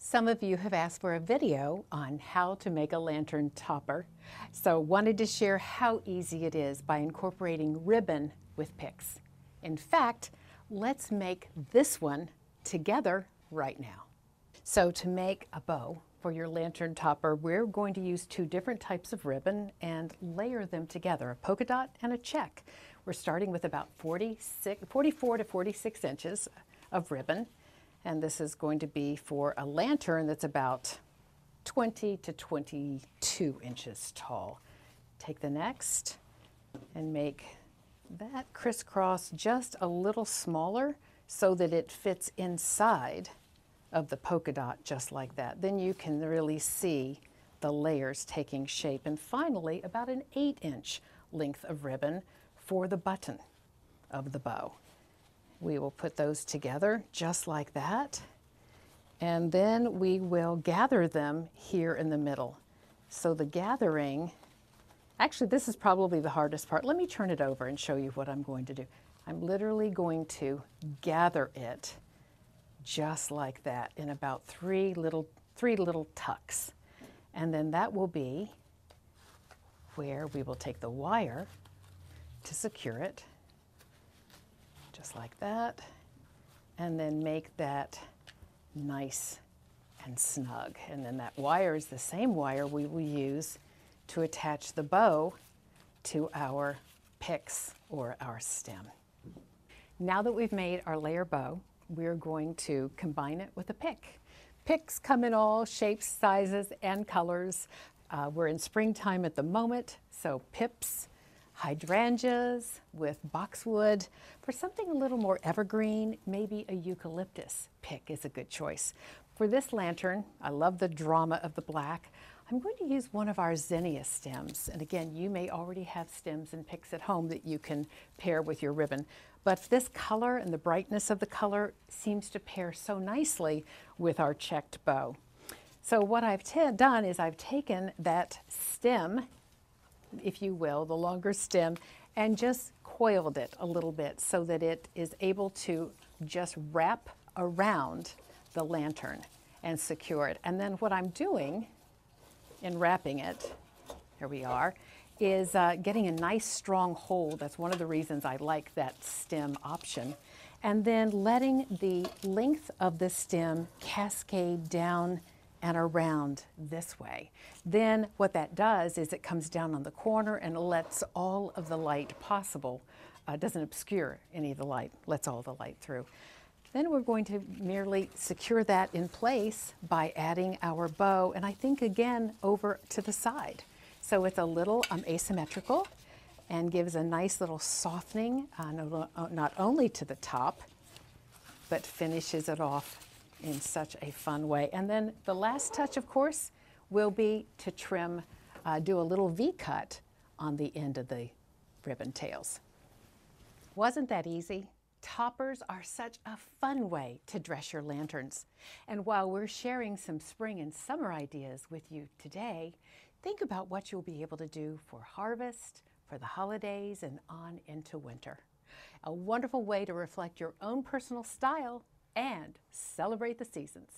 Some of you have asked for a video on how to make a lantern topper, so wanted to share how easy it is by incorporating ribbon with picks. In fact, let's make this one together right now. So to make a bow for your lantern topper, we're going to use two different types of ribbon and layer them together, a polka dot and a check. We're starting with about 44 to 46 inches of ribbon. And this is going to be for a lantern that's about 20 to 22 inches tall. Take the next and make that crisscross just a little smaller so that it fits inside of the polka dot just like that. Then you can really see the layers taking shape. And finally, about an 8-inch length of ribbon for the button of the bow. We will put those together just like that, and then we will gather them here in the middle. So the gathering, actually this is probably the hardest part. Let me turn it over and show you what I'm going to do. I'm literally going to gather it just like that in about three little tucks. And then that will be where we will take the wire to secure it. Just like that, and then make that nice and snug. And then that wire is the same wire we will use to attach the bow to our picks or our stem. Now that we've made our layer bow, we're going to combine it with a pick. Picks come in all shapes, sizes, and colors. We're in springtime at the moment, so pips, hydrangeas with boxwood. For something a little more evergreen, maybe a eucalyptus pick is a good choice. For this lantern, I love the drama of the black. I'm going to use one of our zinnia stems. And again, you may already have stems and picks at home that you can pair with your ribbon. But this color and the brightness of the color seems to pair so nicely with our checked bow. So what I've done is I've taken that stem, if you will, the longer stem, and just coiled it a little bit so that it is able to just wrap around the lantern and secure it. And then what I'm doing in wrapping it, here we are, is getting a nice strong hold. That's one of the reasons I like that stem option. And then letting the length of the stem cascade down and around this way. Then what that does is it comes down on the corner and lets all of the light possible, doesn't obscure any of the light, lets all the light through. Then we're going to merely secure that in place by adding our bow, and I think again over to the side. So it's a little asymmetrical and gives a nice little softening, not only to the top, but finishes it off in such a fun way. And then the last touch, of course, will be to trim, do a little V-cut on the end of the ribbon tails. Wasn't that easy? Toppers are such a fun way to dress your lanterns. And while we're sharing some spring and summer ideas with you today, think about what you'll be able to do for harvest, for the holidays, and on into winter. A wonderful way to reflect your own personal style and celebrate the seasons.